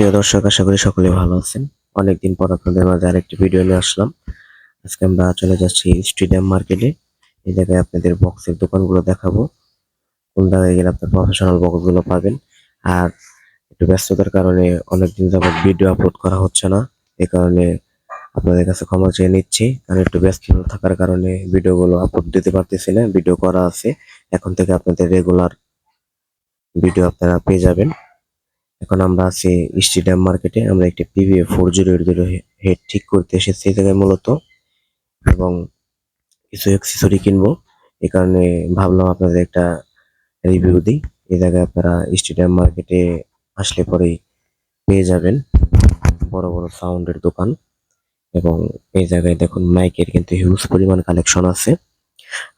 প্রিয় দর্শক, আশা করি সকলে ভালো আছেন। অনেকদিন পর আপনাদের মাঝে আরেকটি ভিডিও নিয়ে আসলাম। আজকে আমরা চলে যাচ্ছি স্টেডিয়াম মার্কেটে। এই জায়গায় আপনাদের বক্সের দোকানগুলো দেখাবো, কোন জায়গায় গেলে আপনার প্রফেশনাল বক্সগুলো পাবেন। আর একটু ব্যস্ততার কারণে অনেকদিন যাবত ভিডিও আপলোড করা হচ্ছে না, এই কারণে আপনাদের কাছে ক্ষমা চেয়ে নিচ্ছি। কারণ একটু ব্যস্ত থাকার কারণে ভিডিওগুলো আপলোড দিতে পারতেছি না। ভিডিও করা আছে, এখন থেকে আপনাদের রেগুলার ভিডিও আপনারা পেয়ে যাবেন। এখন আমরা আছি স্টেডিয়াম মার্কেটে। আমরা একটি পিভিএ 4080 হেড ঠিক করতে এসেছি এই জায়গায় মূলত, এবং কিছু অ্যাক্সেসরি কিনবো। এই কারণে ভাবলাম আপনাদের একটা রিভিউ দিই। এই জায়গায় আপনারা স্টেডিয়াম মার্কেটে আসলে পরেই পেয়ে যাবেন বড় বড় সাউন্ডের দোকান। এবং এই জায়গায় দেখুন, মাইকের কিন্তু হিউজ পরিমাণ কালেকশন আছে।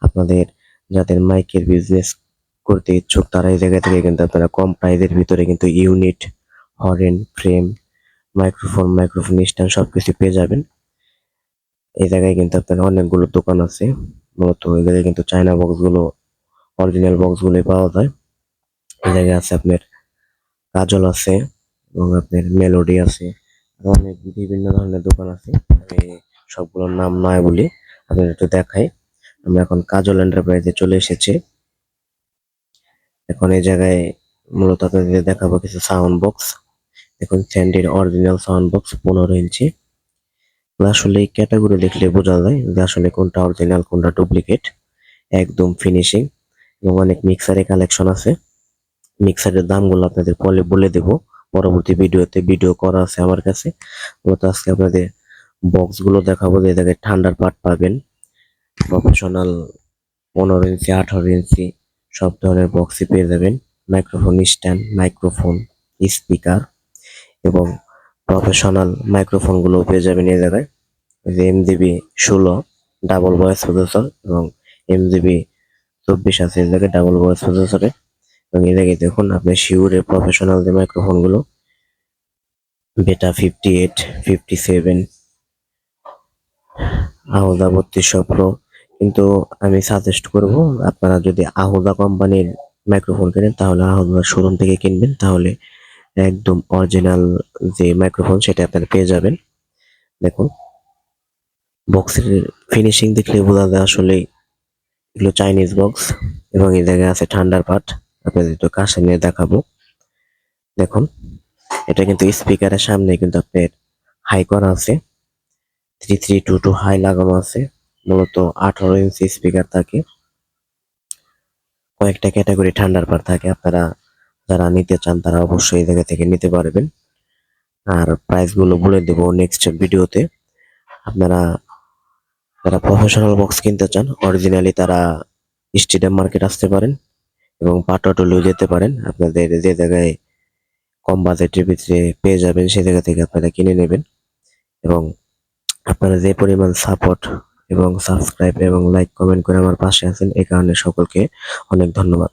আপনাদের যাদের মাইকের বিজনেস করতে ইচ্ছুক, তারা এই জায়গা থেকে কিন্তু আপনারা কম প্রাইসের ভিতরে কিন্তু ইউনিট, হরেন, ফ্রেম, মাইক্রোফোন স্ট্যান্ড সবকিছু পেয়ে যাবেন। এই জায়গায় কিন্তু আপনার অনেকগুলো দোকান আছে। মূলত এই জায়গায় কিন্তু চায়না বক্সগুলো, অরিজিনাল বক্সগুলোই পাওয়া যায়। এই জায়গায় আছে আপনার কাজল আছে, এবং আপনার মেলোডি আছে, আরো অনেক বিভিন্ন ধরনের দোকান আছে। আমি সবগুলোর নাম নয় বলি, আপনাদের একটু দেখাই। আমরা এখন কাজল এন্টারপ্রাইজে চলে এসেছি। এখন এই জায়গায় মূলত আপনাদের দেখাবো কিছু সাউন্ড বক্স। দেখুন, স্যান্ডির অরিজিনাল সাউন্ড বক্স 15 ইঞ্চি। আসলে এই ক্যাটাগরি দেখলে বোঝা যায় যে আসলে কোনটা অরিজিনাল কোনটা ডুপ্লিকেট। একদম ফিনিশিং, এবং অনেক মিক্সারের কালেকশন আছে। মিক্সারের দামগুলো আপনাদের পরে বলে দেব পরবর্তী ভিডিওতে, ভিডিও করা আছে আমার কাছে। মূলত আজকে আপনাদের বক্স গুলো দেখাবো। যে জায়গায় ঠান্ডার পার্ট পাবেন, প্রফেশনাল 15 ইঞ্চি, 18 ইঞ্চি সব ধরনের বক্সই পেয়ে যাবেন। মাইক্রোফোন স্ট্যান্ড, মাইক্রোফোন, স্পিকার, এবং প্রফেশনাল মাইক্রোফোন গুলো পেয়ে যাবেন এই জায়গায়। যে এমজিবি 16 ডাবল ভয়েস প্রসেসর, এবং এমজিবি 24 আছে এই জায়গায় ডাবল ভয়েস প্রসেসরে। এবং এই জায়গায় দেখুন, আপনি শিউরের প্রফেশনাল যে মাইক্রোফোন গুলো, বেটা 58, 57, আহুদা 3200 প্রো। কিন্তু আমি সাজেস্ট করব, আপনারা যদি আহুদা কোম্পানির মাইক্রোফোন কেনেন তাহলে আহুদা শোরুম থেকে কিনবেন, তাহলে একদম অরিজিনাল যে মাইক্রোফোন সেটা আপনারা পেয়ে যাবেন। দেখুন, বক্সের ফিনিশিং দেখলে বোঝা যায় আসলে এগুলো চাইনিজ বক্স। এবং এই জায়গায় আছে ঠান্ডার পার্ট, আপনাদের একটু কাছে নিয়ে দেখাবো। দেখুন, এটা কিন্তু স্পিকারের সামনে কিন্তু আপনার হাই করা আছে, 3322 হাই লাগানো আছে। মূলত 18 ইঞ্চি স্পিকার থাকে। কয়েকটা ক্যাটাগরি ঠান্ডার পার্ট থাকে, আপনারা যারা নিতে চান তারা অবশ্যই এই জায়গা থেকে নিতে পারবেন। আর প্রাইস গুলো বলে দেবো নেক্সট ভিডিওতে। আপনারা যারা প্রফেশনাল বক্স কিনতে চান অরিজিনালি, তারা স্টেডিয়াম মার্কেট আসতে পারেন এবং পাটুয়াটুলিও যেতে পারেন। আপনাদের যে জায়গায় কম বাজেটের ভিতরে পেয়ে যাবেন সেই জায়গা থেকে আপনারা কিনে নেবেন। এবং আপনারা যে পরিমাণ সাপোর্ট এবং সাবস্ক্রাইব এবং লাইক কমেন্ট করে আমার পাশে আছেন, এই কারণে সকলকে অনেক ধন্যবাদ।